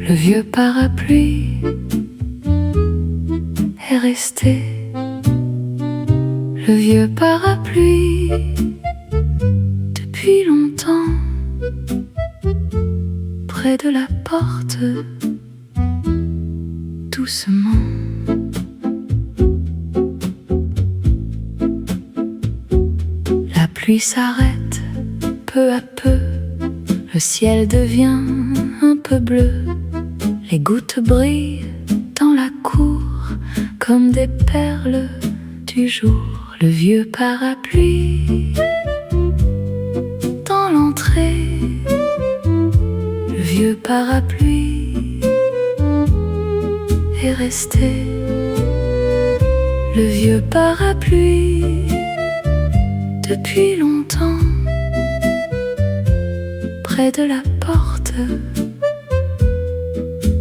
Le vieux parapluie est resté. Le vieux parapluie depuis longtemps près de la porte, doucement. La pluie s'arrête peu à peu, le ciel devient un peu bleu, les gouttes brillent dans la cour comme des perles du jour. Le vieux parapluie dans l'entrée, le vieux parapluie est resté. Le vieux parapluie depuis longtemps près de la porte,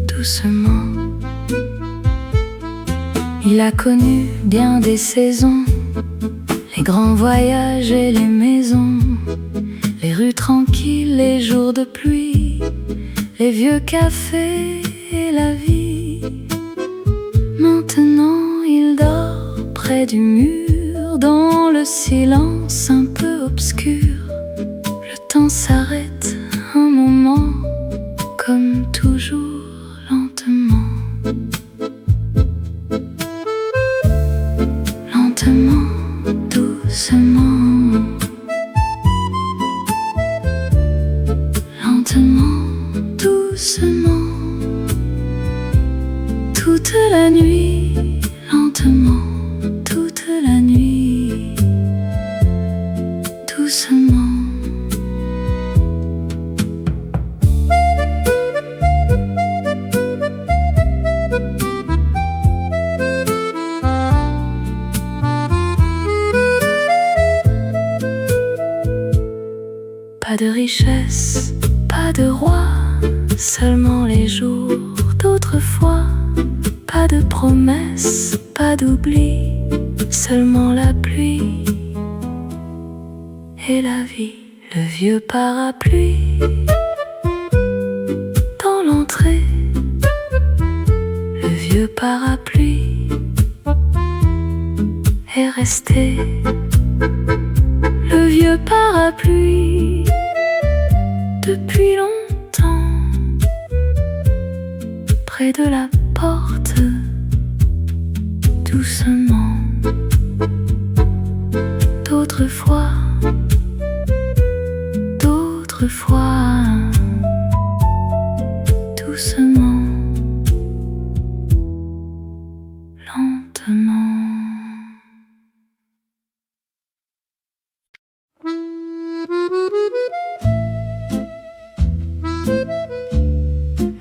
doucement. Il a connu bien des saisons, les grands voyages et les maisons, les rues tranquilles, les jours de pluie, les vieux cafés et la vie. Maintenant il dort près du mur, dans le silence un peu obscur. Le temps s'arrête un moment, comme toujours, lentement. Lentement, doucement. Lentement, doucement. Toute la nuit, lentement. Toute la nuit, doucement. Pas de richesse, pas de roi, seulement les jours d'autrefois. Pas de promesses, pas d'oubli, seulement la pluie et la vie. Le vieux parapluie dans l'entrée, le vieux parapluie est resté. Le vieux parapluie depuis longtemps près de la porte, doucement. D'autrefois, d'autrefois, doucement, lentement.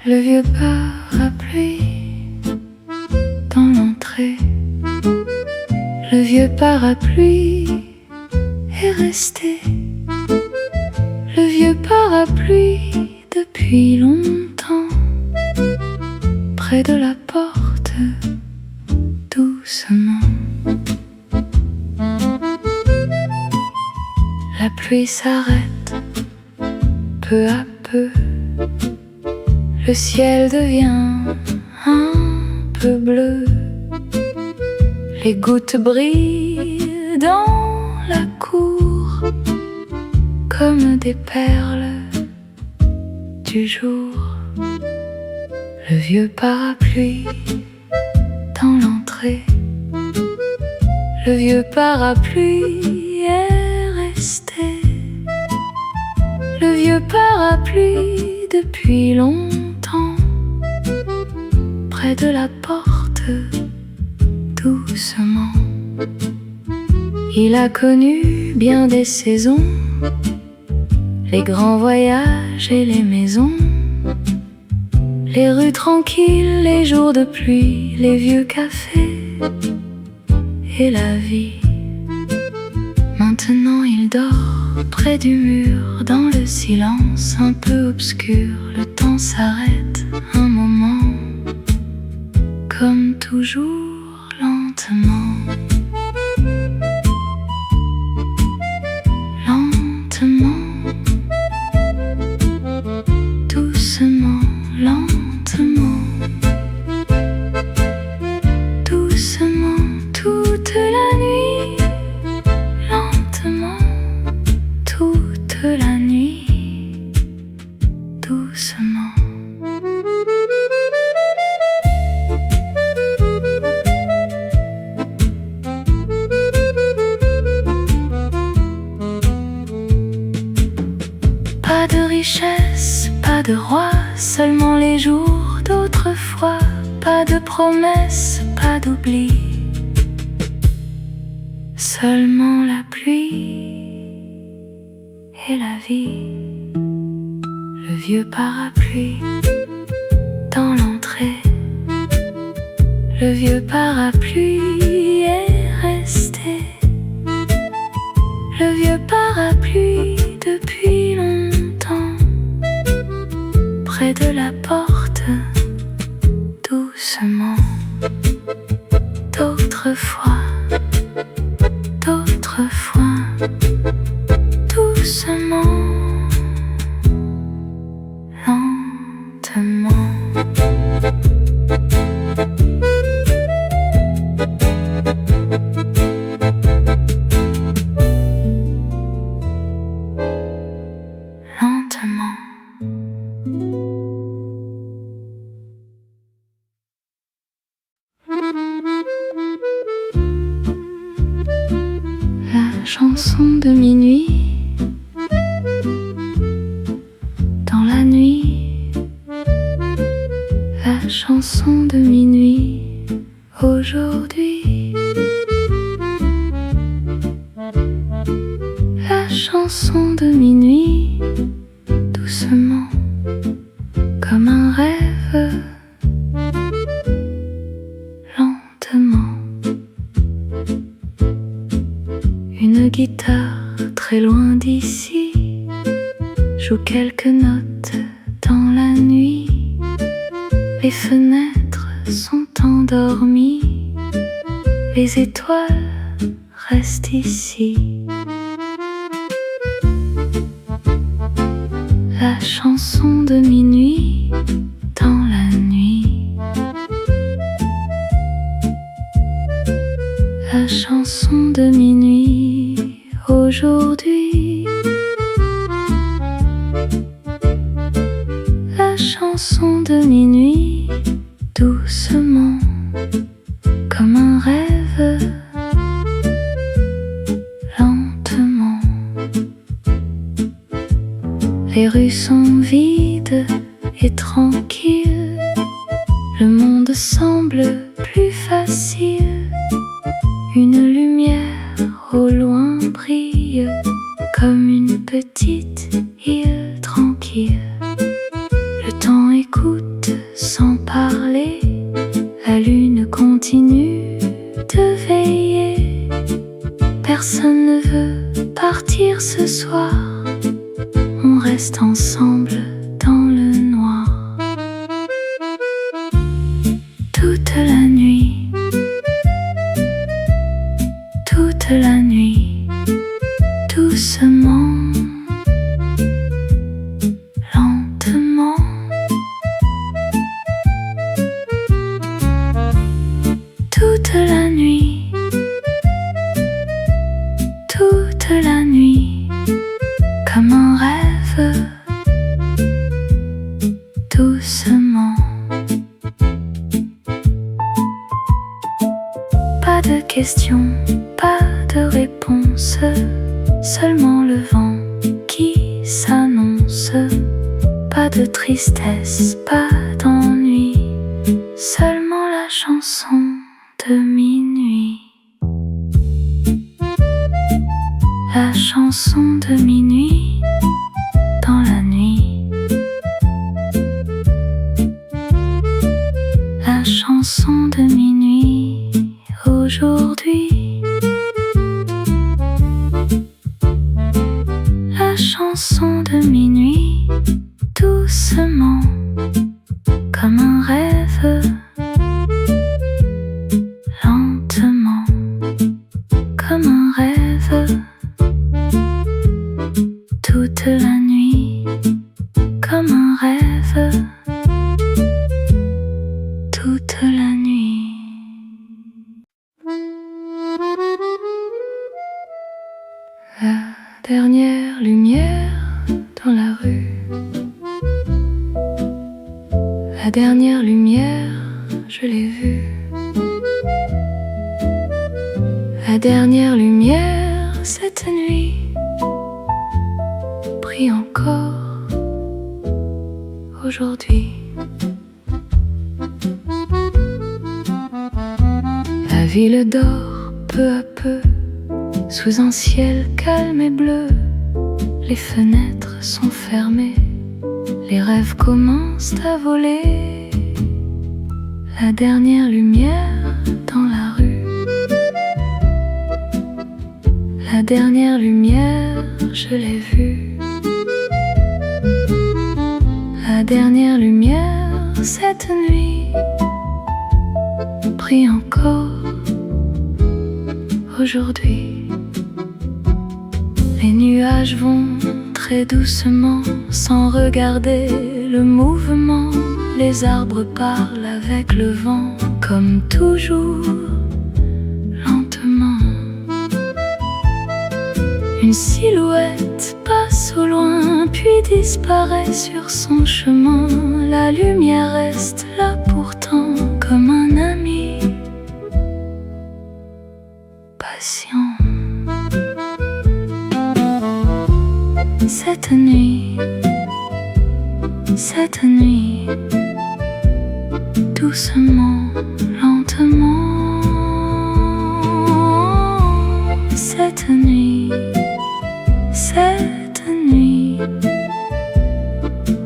Le vieux parapluie dans l'entrée, le vieux parapluie est resté. Le vieux parapluie depuis longtemps près de la porte, doucement. La pluie s'arrête peu à peu, le ciel devient un peu bleu, les gouttes brillent dans la cour comme des perles du jour. Le vieux parapluie dans l'entrée, le vieux parapluie est resté. Le vieux parapluie depuis longtemps près de la porte, doucement. Il a connu bien des saisons, les grands voyages et les maisons, les rues tranquilles, les jours de pluie, les vieux cafés et la vie. Maintenant il dort près du mur, dans le silence un peu obscur. Le temps s'arrête un moment, comme toujours, lentement. Lentement, doucement, lentement. la nuit, doucement. Pas de richesse, pas de roi, seulement les jours d'autrefois. Pas de promesses, pas d'oubli, seulement la pluie et la vie. Le vieux parapluie dans l'entrée, le vieux parapluie est resté. Le vieux parapluie depuis longtemps, près de la porte, doucement. D'autrefois, d'autrefois, doucement, lentement. Lentement. La chanson de minuit, dans la nuit. La chanson de minuit, aujourd'hui. La chanson de minuit, doucement, comme un rêve, lentement. Une guitare très loin d'ici joue quelques notes dans la nuit. Les fenêtres sont endormies, les étoiles restent ici. La chanson de minuit dans la nuit. La chanson de minuit aujourd'hui. La chanson de minuit, doucement, comme un rêve, lentement. Les rues sont vides et tranquilles, le monde semble plus facile. Une lumière au loin brille comme une petite île tranquille. Le temps écoute sans parler, la lune continue de veiller. Personne ne veut partir ce soir, on reste ensemble dans le noir. Toute la nuit, toute la nuit, doucement, lentement. Toute la nuit, toute la nuit, comme un rêve, doucement. Pas de questions, pas de réponse, seulement le vent qui s'annonce. Pas de tristesse, pas d'ennui, seulement la chanson de minuit. La chanson de minuit dans la nuit. La chanson de minuit aujourd'hui. La chanson de minuit, doucement, comme un rêve, lentement, comme un rêve. Toute la nuit, comme un rêve, toute la nuit. La dernière dernière lumière dans la rue. La dernière lumière, je l'ai vue. La dernière lumière cette nuit brille encore aujourd'hui. La ville dort peu à peu sous un ciel calme et bleu. Les fenêtres sont fermées, les rêves commencent à voler. La dernière lumière dans la rue. La dernière lumière, je l'ai vue. La dernière lumière cette nuit brille encore aujourd'hui. Les nuages vont très doucement sans regarder le mouvement. Les arbres parlent avec le vent comme toujours, lentement. Une silhouette passe au loin puis disparaît sur son chemin. La lumière reste là pourtant comme un ami patient. Cette nuit, doucement, lentement. Cette nuit,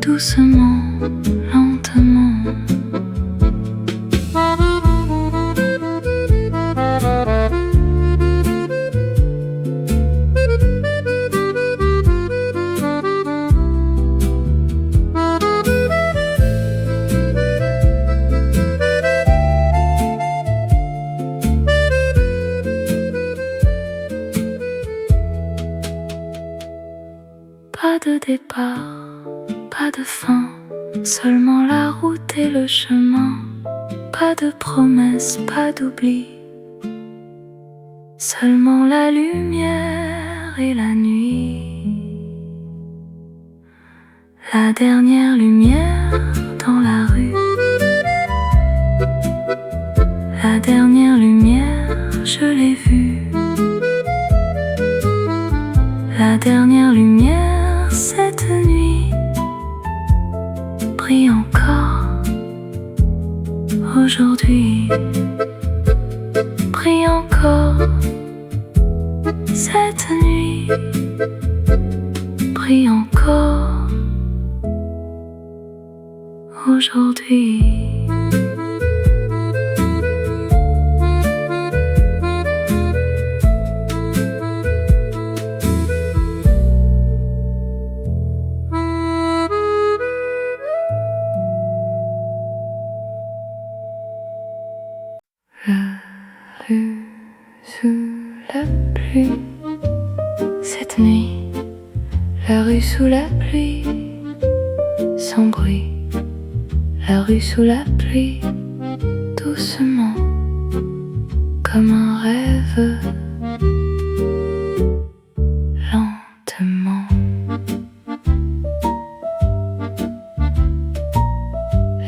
doucement, lentement. Pas de départ, pas de fin, seulement la route et le chemin. Pas de promesses, pas d'oubli, seulement la lumière et la nuit. La dernière lumière dans la rue. La dernière lumière, je l'ai vue. La dernière lumière cette nuit brille encore aujourd'hui. Brille encore cette nuit. Brille encore aujourd'hui. La rue sous la pluie, cette nuit, la rue sous la pluie, sans bruit. La rue sous la pluie, doucement, comme un rêve, lentement.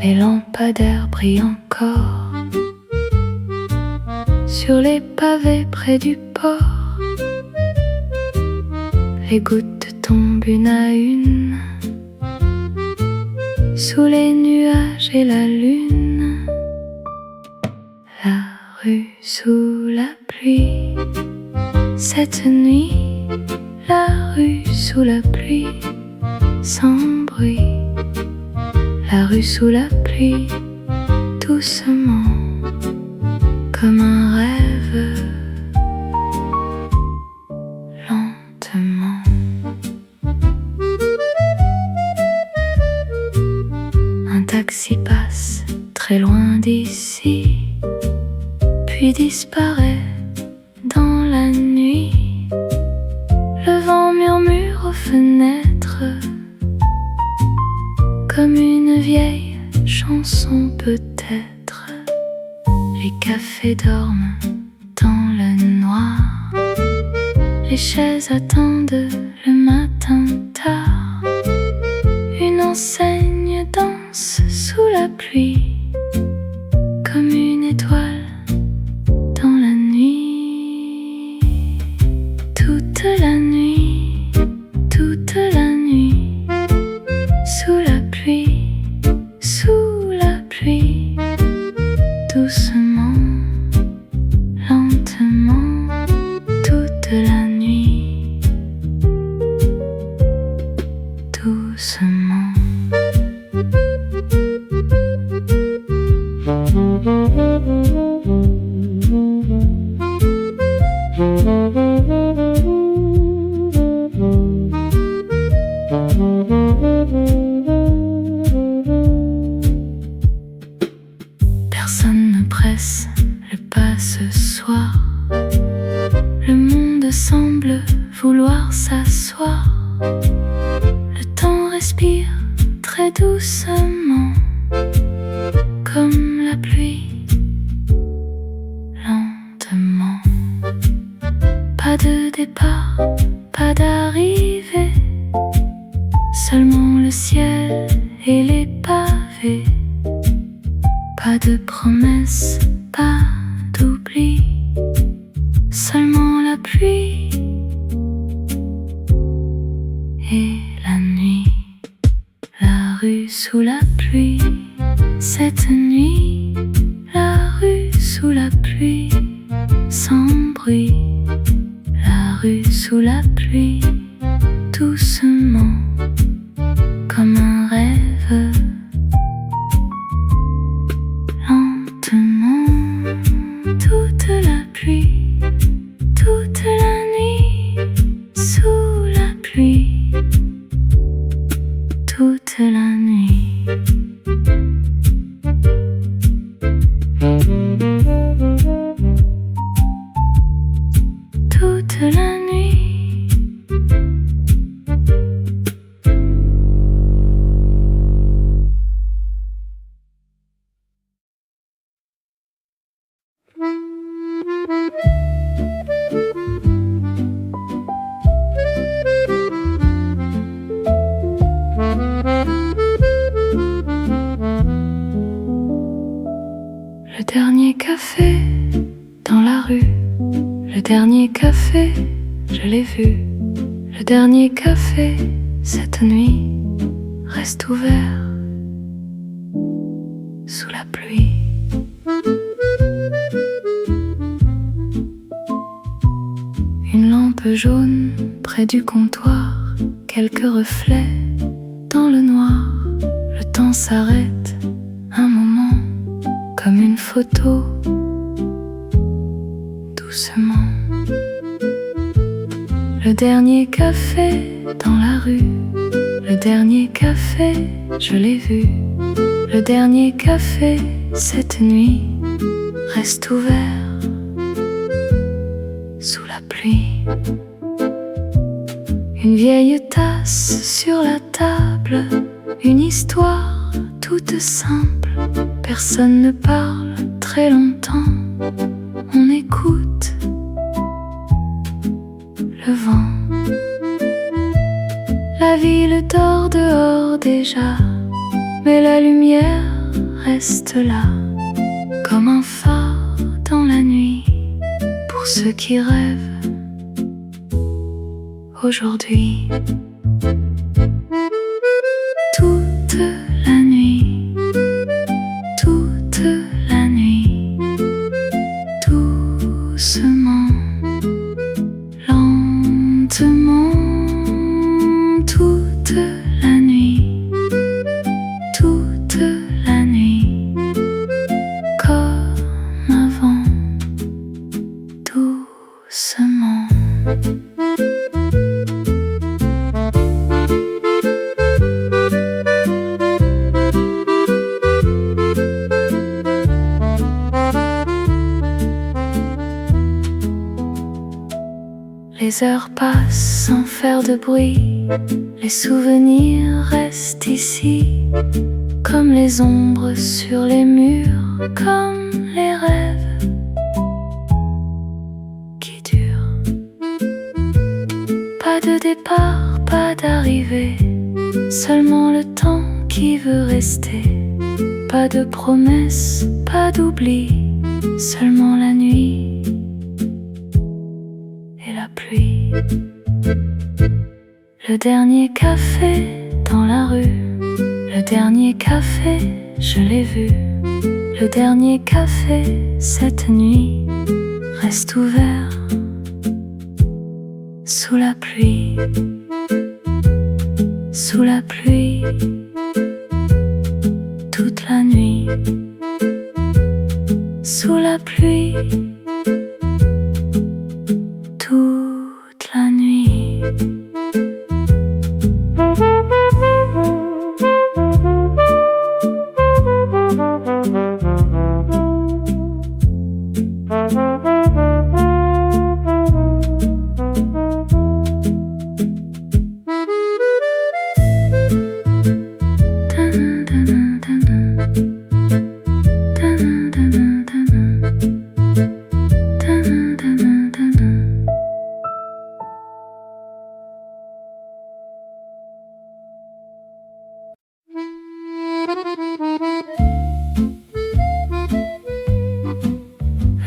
Les lampadaires brillent encore sur les pavés près du port. Les gouttes tombent une à une sous les nuages et la lune. La rue sous la pluie, cette nuit. La rue sous la pluie, sans bruit. La rue sous la pluie, doucement, comme un rêve, lentement. Un taxi passe très loin d'ici, puis disparaît dans la nuit. Le vent murmure aux fenêtres comme une vieille chanson peut-être. Les cafés dorment dans le noir, les chaises attendent le matin. matin tard, une enseigne danse sous la pluie, comme une étoile dans la nuit. Toute la nuit, toute la nuit, sous la pluie, doucement, lentement, toute la nuit, doucement. Personne ne presse le pas ce soir. Le monde semble vouloir s'asseoir. Le temps respire très doucement, comme la pluie, lentement. Pas de départ, pas d'arrivée, seulement le ciel et les pavés. Pas de promesses, pas d'oubli, seulement la pluie et la nuit. La rue sous la pluie, cette nuit, la rue sous la pluie, sans bruit. La rue sous la pluie, doucement, comme un rêve. Lentement, toute la pluie, toute la nuit, sous la pluie, toute la nuit. Toute la nuit. Le dernier café dans la rue, le dernier café, je l'ai vu. Le dernier café, cette nuit, reste ouvert sous la pluie. Une lampe jaune près du comptoir, quelques reflets dans le noir. Le temps s'arrête un moment, comme une photo, doucement. Le dernier café dans la rue, le dernier café, je l'ai vu. Le dernier café, cette nuit, reste ouvert sous la pluie. Une vieille tasse sur la table, une histoire toute simple. Personne ne parle très longtemps, on écoute le vent. La ville dort dehors déjà, mais la lumière reste là, comme un phare dans la nuit, pour ceux qui rêvent aujourd'hui. Toute la nuit, toute la nuit, doucement, lentement, toute la nuit, toute la nuit, comme avant, doucement. Les heures passent sans faire de bruit, les souvenirs restent ici, comme les ombres sur les murs, comme les rêves qui durent. Pas de départ, pas d'arrivée, seulement le temps qui veut rester. Pas de promesses, pas d'oubli, seulement la nuit et la pluie. Le dernier café dans la rue, le dernier café, je l'ai vu. Le dernier café cette nuit reste ouvert sous la pluie, sous la pluie, toute la nuit, sous la pluie, toute la nuit.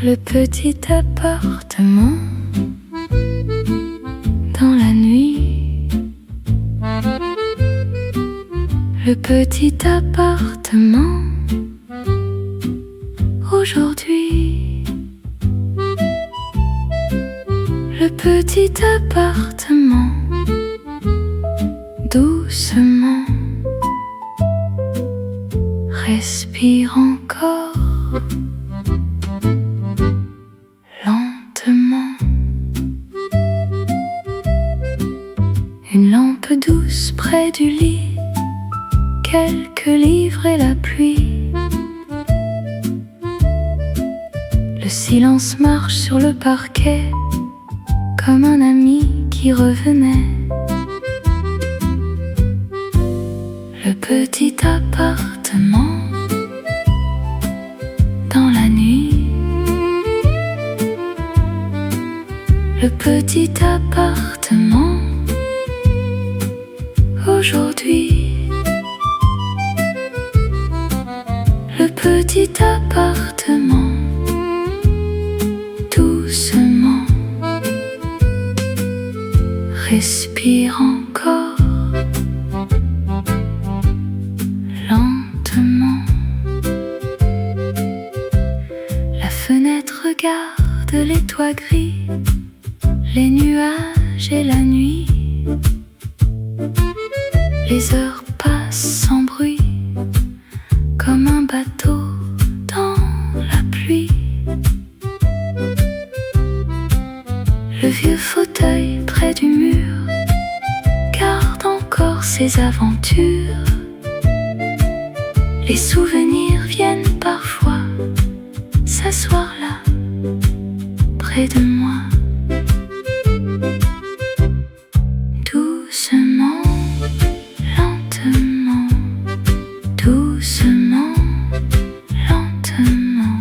Le petit appartement dans la nuit. Le petit appartement aujourd'hui. Le petit appartement doucement respire encore. Une lampe douce près du lit, quelques livres et la pluie. Le silence marche sur le parquet, comme un ami qui revenait. Le petit appartement dans la nuit. Le petit appartement aujourd'hui. Le petit appartement doucement respire encore lentement. La fenêtre regarde les toits gris, les nuages et la nuit. Les heures passent sans bruit, comme un bateau dans la pluie. Le vieux fauteuil près du mur garde encore ses aventures. Les souvenirs viennent parfois s'asseoir là, près de moi. Doucement, lentement, doucement, lentement,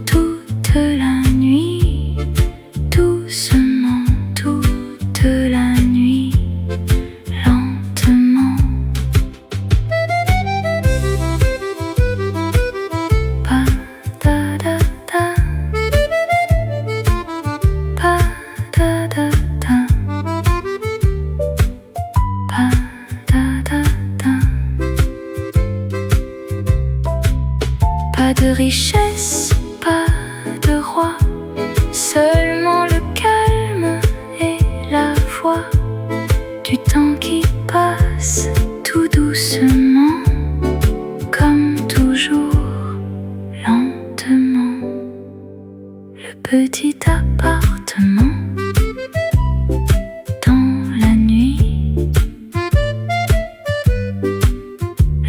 toute la nuit, doucement, toute la nuit, lentement. Pa da da da, pa da da da, pa da da da. Pas de richesse, pas de roi, seulement le calme et la voix du temps qui passe tout doucement, comme toujours, lentement. Le petit appartement dans la nuit.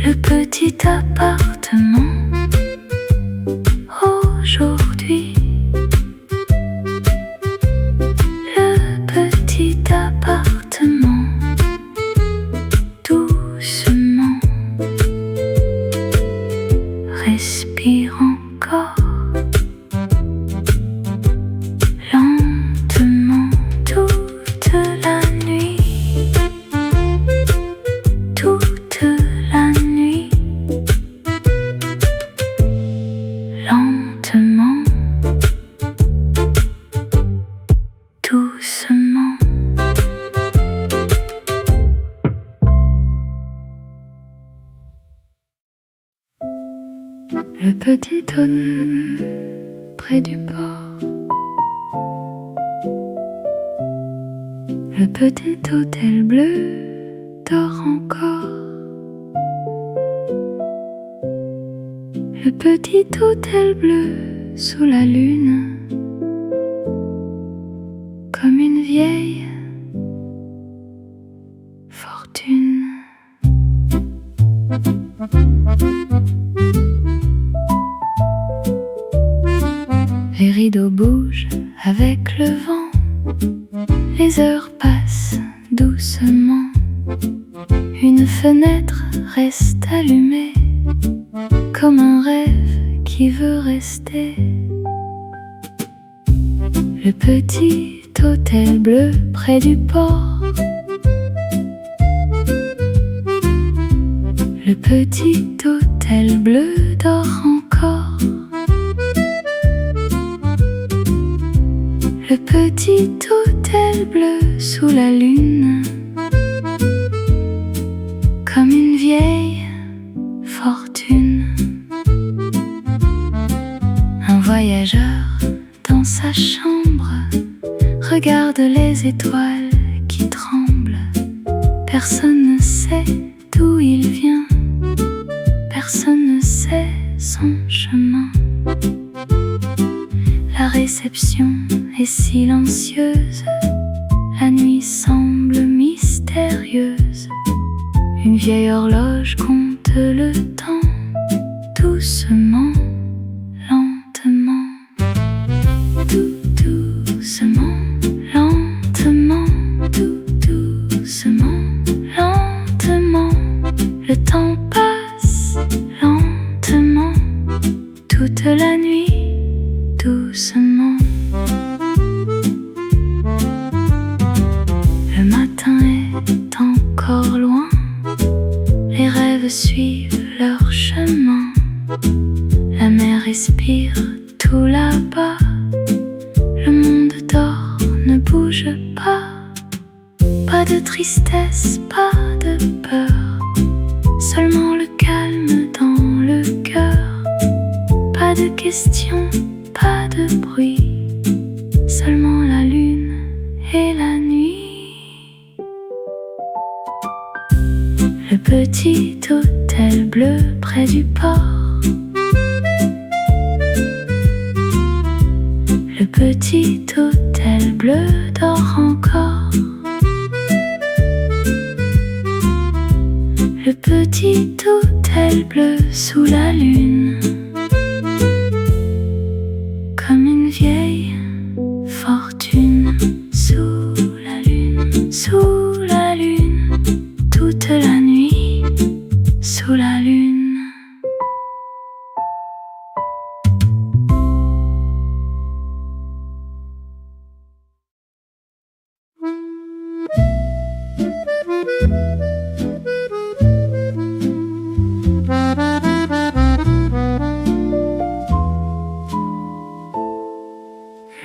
Le petit appartement aujourd'hui. Le petit appartement doucement respire encore lentement toute la nuit. Le petit hôtel près du port, le petit hôtel bleu dort encore. Le petit hôtel bleu sous la lune, comme une vieille fortune. Les rideaux bougent avec le vent, les heures passent doucement. Une fenêtre reste allumée, comme un rêve qui veut rester. Le petit hôtel bleu près du port, le petit hôtel bleu dort encore. Le petit hôtel bleu sous la lune, comme une vieille fortune. Un voyageur dans sa chambre regarde les étoiles qui tremblent. Personne ne sait d'où il vient, personne ne sait son chemin. La réception est silencieuse, la nuit semble mystérieuse. Une vieille horloge compte le temps, doucement, lentement. Tout doucement, lentement. Tout doucement, lentement. Le temps passe lentement, toute la nuit, doucement. Le matin est encore loin, les rêves suivent leur chemin. La mer respire tout là-bas, le monde dort, ne bouge pas. Pas de tristesse, pas de peur, seulement le calme dans le cœur. Pas de questions, pas de bruit, seulement la lune et la nuit. Le petit hôtel bleu près du port, le petit hôtel bleu dort encore. Le petit hôtel bleu sous la lune, comme une vieille fortune. Sous la lune, toute la nuit, sous la lune.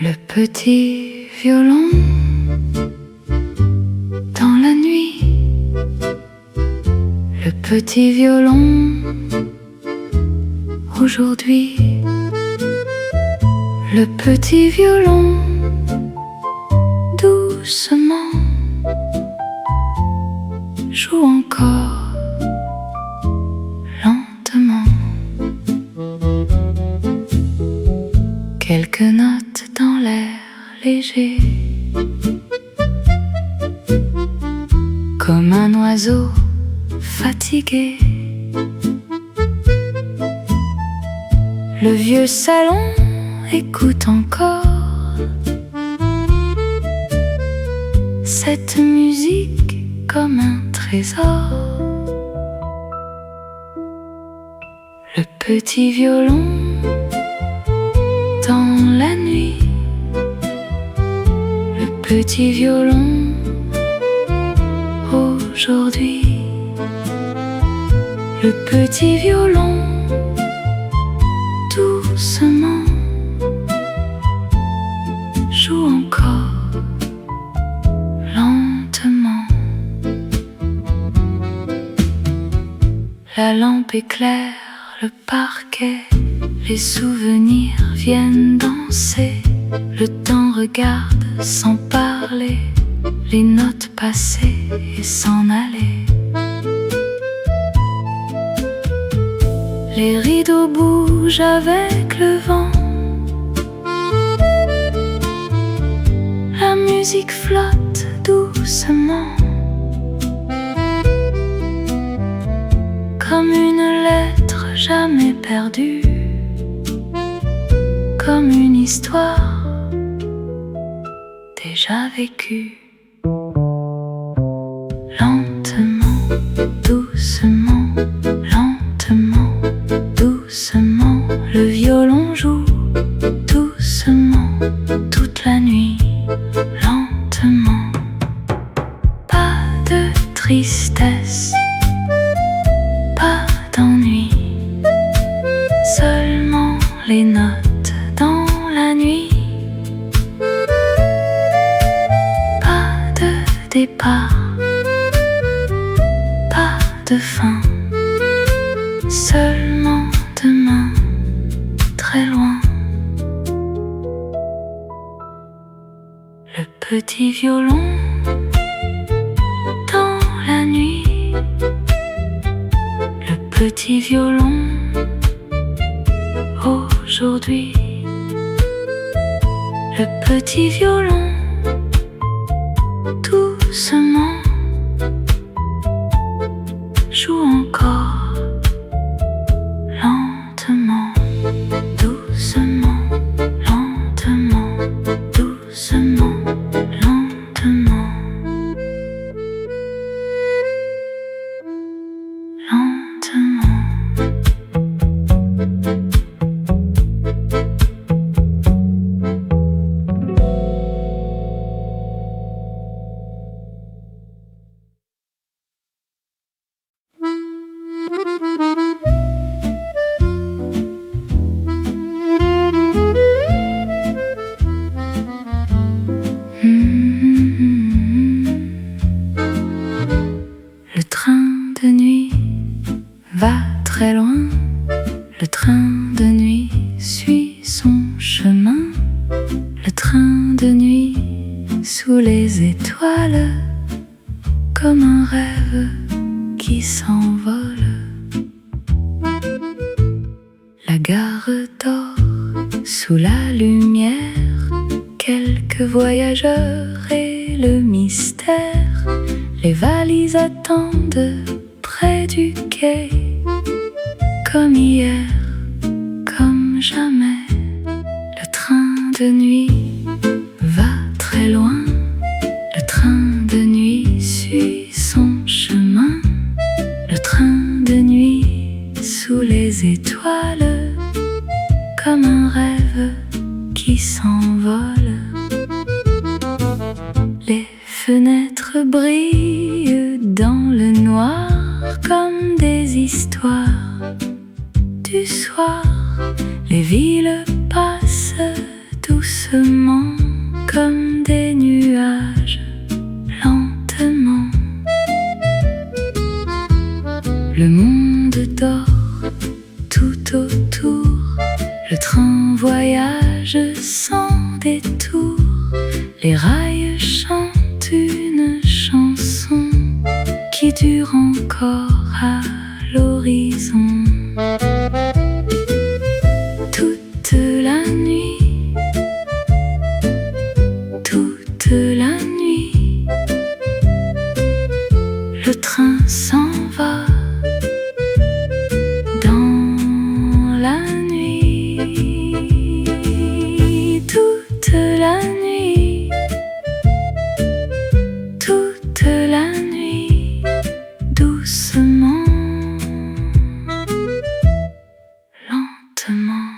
Le petit violon dans la nuit, le petit violon aujourd'hui, le petit violon doucement joue encore lentement. Quelques notes dans l'air léger, comme un oiseau fatigué. Le vieux salon écoute encore cette musique comme un trésor. Le petit violon dans la nuit, le petit violon aujourd'hui, le petit violon doucement joue encore lentement. La lampe éclaire le parquet, les souvenirs viennent danser. Le temps regarde sans parler, les notes passer et s'en aller. Les rideaux bougent avec le vent, la musique flotte doucement, comme une lettre jamais perdue, comme une histoire déjà vécue. Lentement, doucement, lentement, doucement, le violon joue doucement toute la nuit. Lentement, pas de tristesse, pas d'ennui, seulement les notes dans la nuit. Pas de départ, pas de fin, seulement demain, très loin. Le petit violon dans la nuit, le petit violon aujourd'hui, le petit violon doucement joue encore, lentement, doucement, lentement, doucement, lentement, lentement. Le train de nuit va très loin, le train de nuit suit son chemin, le train de nuit sous les étoiles, comme un rêve qui s'envole. La gare dort sous la lumière, quelques voyageurs et le mystère. Les valises attendent près du quai, comme hier, comme jamais. Le train de nuit va très loin, le train de nuit suit son chemin, le train de nuit sous les étoiles, comme un rêve qui s'envole. Les fenêtres brillent dans le noir comme des histoires du soir. Les villes passent doucement comme des nuages, lentement. Le monde dort tout autour, le train voyage sans détour. Les rails chantent une chanson qui dure encore à l'horizon. Toute la nuit, toute la nuit, le train s'en va dans la nuit. Toute la nuit, toute la nuit, doucement, lentement.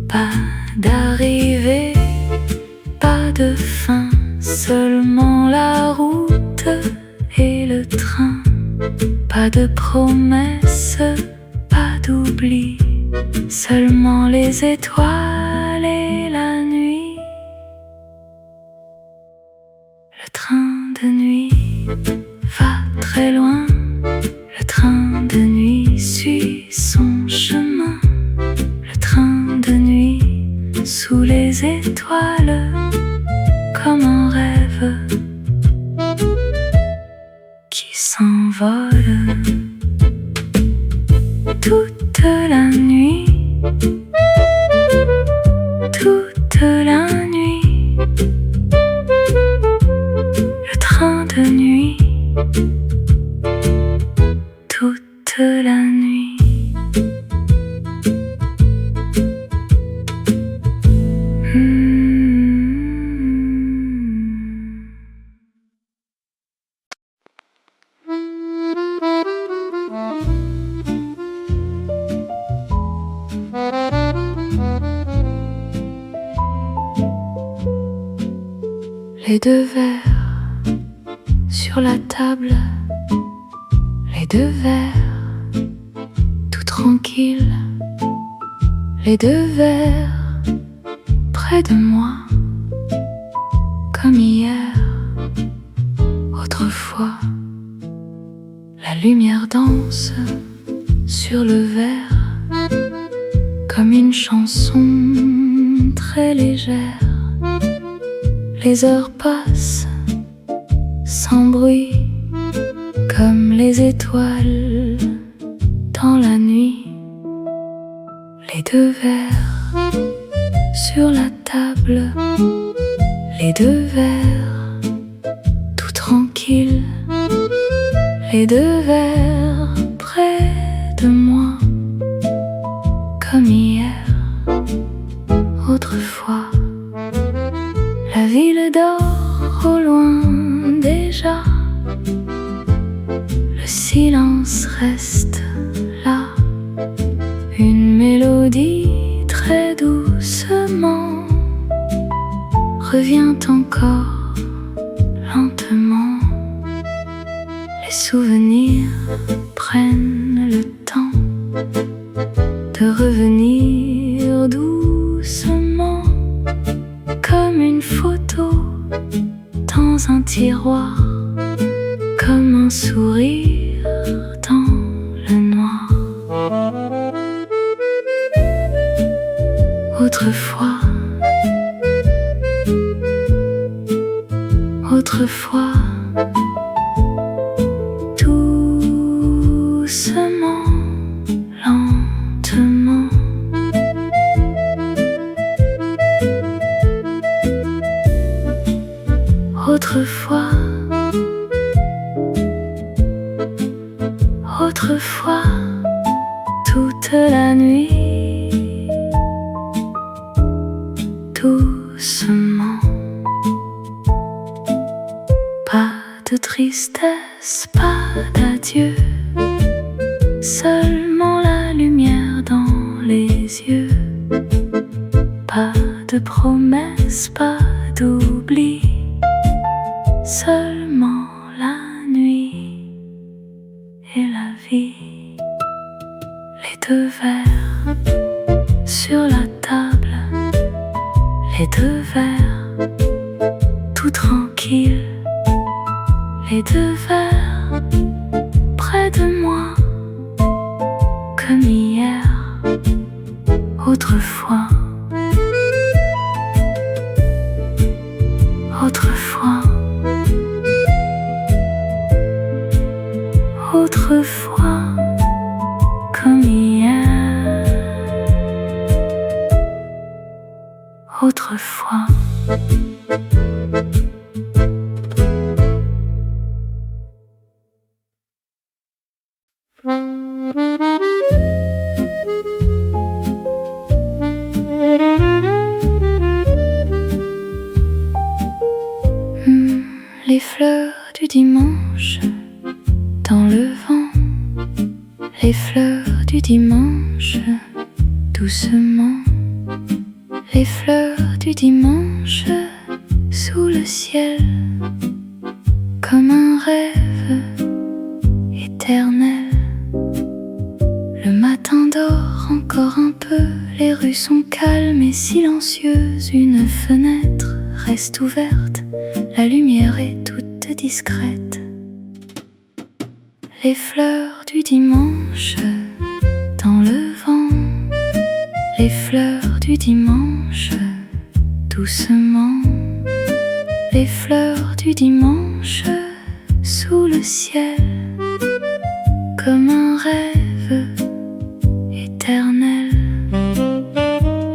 Pas d'arrivée, pas de fin, seulement la route et le train. Pas de promesses, pas d'oubli, seulement les étoiles et la nuit. Le train de nuit va très loin, le train de nuit s'envole toute la nuit, toute la nuit. Le train de nuit, toute la nuit. Les deux verres sur la table, les deux verres tout tranquilles, les deux verres près de moi, comme hier, autrefois. La lumière danse sur le verre, comme une chanson très légère. Les heures passent sans bruit, comme les étoiles dans la nuit. Les deux verres sur la table, les deux verres tout tranquilles, les deux verres près de moi, comme hier, autrefois. La ville dort au loin déjà, le silence reste là, une mélodie très doucement revient encore lentement. Les souvenirs prennent le temps de revenir doucement, comme une photo dans un tiroir, comme un sourire dans le noir. Autrefois, autrefois, doucement, lentement. Autrefois, autrefois, toute la nuit, doucement. Pas de tristesse, pas d'adieu, seulement la lumière dans les yeux. Pas de promesses, pas d'oubli, seulement la nuit et la vie. Les deux verres sur la table, les deux verres tout tranquilles, les deux verres près de moi, comme hier, autrefois. Autrefois, autrefois, comme hier, autrefois. Les fleurs du dimanche dans le vent, les fleurs du dimanche doucement, les fleurs du dimanche sous le ciel, comme un rêve éternel. Le matin dort encore un peu, les rues sont calmes et silencieuses, une fenêtre reste ouverte, la lumière est toute discrète. Les fleurs du dimanche dans le vent, les fleurs du dimanche doucement, les fleurs du dimanche sous le ciel, comme un rêve éternel.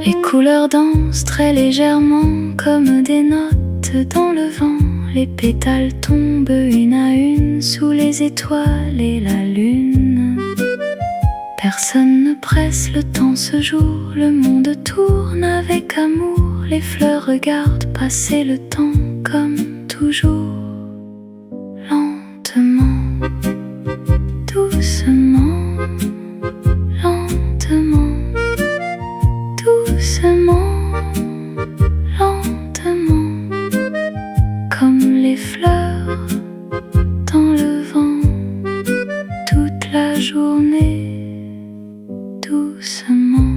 Les couleurs dansent très légèrement comme des notes dans le vent. Les pétales tombent une à une sous les étoiles et la lune. Personne ne presse le temps ce jour, le monde tourne avec amour. Les fleurs regardent passer le temps comme toujours. Lentement, doucement, lentement, doucement, lentement, comme les fleurs dans le vent, toute la journée, doucement.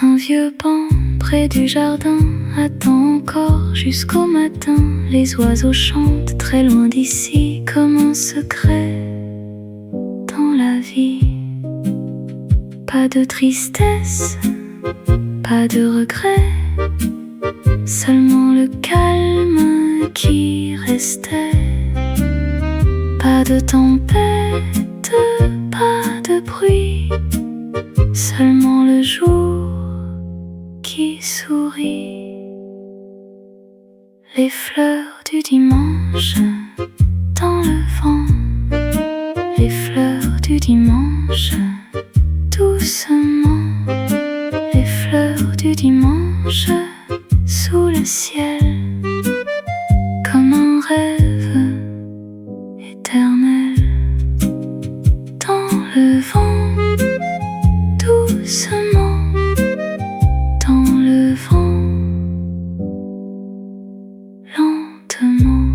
Un vieux banc près du jardin attend encore jusqu'au matin. Les oiseaux chantent très loin d'ici comme un secret dans la vie. Pas de tristesse, pas de regret, seulement le calme qui restait. Pas de tempête, pas de bruit, seulement le jour qui sourit. Les fleurs du dimanche dans le vent, les fleurs du dimanche doucement, les fleurs du dimanche sous le ciel, comme un rêve éternel. Dans le vent, doucement, dans le vent, lentement.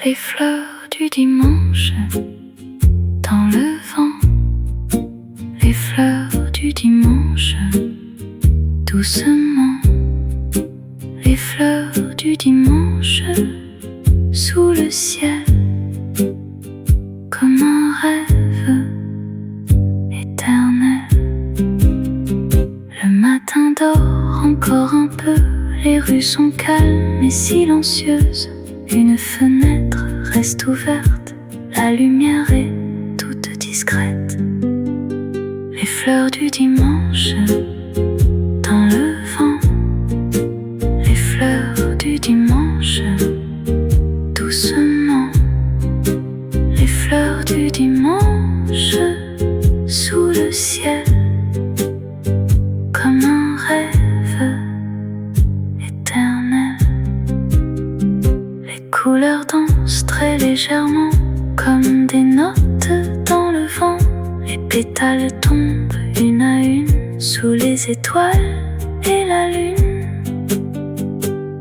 Les fleurs du dimanche dans le vent, les fleurs du dimanche doucement, les fleurs du dimanche sous le ciel, comme un rêve éternel. Le matin dort encore un peu, les rues sont calmes et silencieuses. Une fenêtre reste ouverte, la lumière est toute discrète. Les fleurs du dimanche dans le vent, les fleurs du dimanche doucement, les fleurs du dimanche sous le ciel, comme un rêve éternel. Les couleurs dansent très légèrement comme des notes dans le vent. Les pétales tombent une à une sous les étoiles et la lune.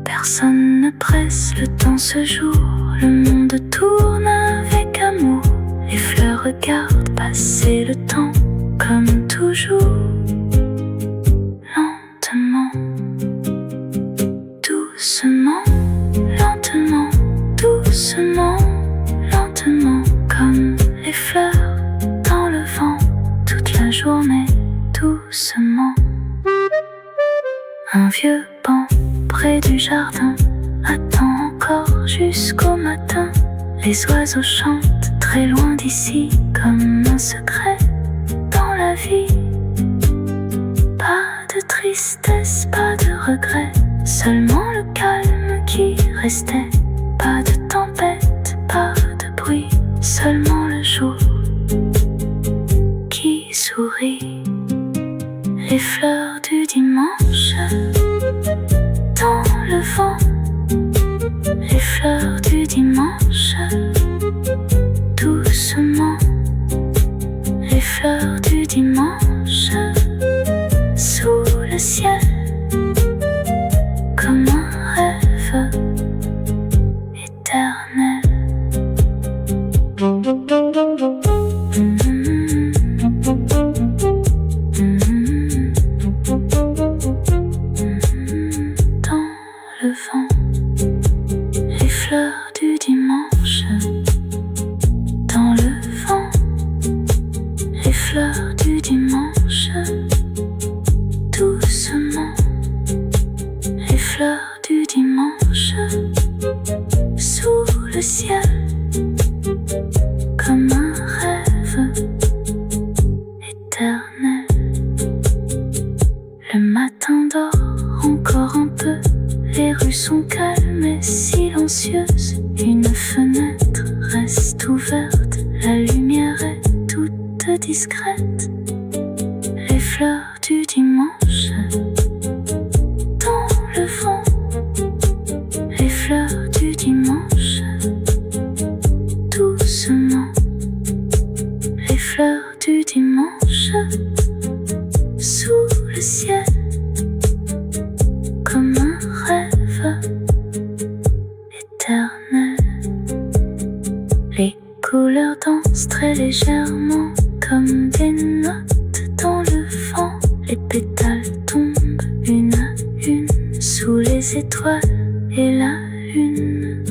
Personne ne presse le temps ce jour, le monde tourne avec amour. Les fleurs regardent passer le temps comme toujours. Lentement, doucement, lentement, doucement, lentement, comme les fleurs dans le vent, toute la journée, doucement. Un vieux banc près du jardin attend encore jusqu'au matin. Les oiseaux chantent très loin d'ici comme un secret dans la vie. Pas de tristesse, pas de regret, seulement le calme qui restait. Pas de tempête, pas de bruit, seulement le jour qui sourit. les fleurs du dimanche dans le vent, les fleurs du dimanche doucement, les fleurs du dimanche sous le ciel comme un rêve éternel. Dans le vent, les fleurs du dimanche. Dans le vent, les fleurs du dimanche. Doucement, les fleurs du dimanche. Sous le ciel, comme un rêve éternel. Le matin dort encore un peu, les rues sont calmes et silencieuses. Une fenêtre reste ouverte, la lumière est toute discrète. Les fleurs du dimanche dans le vent, les fleurs du dimanche doucement, les fleurs du dimanche sous le ciel comme un rêve éternel. Les couleurs dansent très légèrement comme des notes dans le vent. Les pétales tombent une à une sous les étoiles et la lune.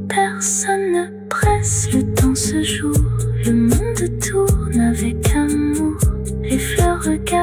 Personne ne presse le temps ce jour, le monde tourne avec amour. Les fleurs regardent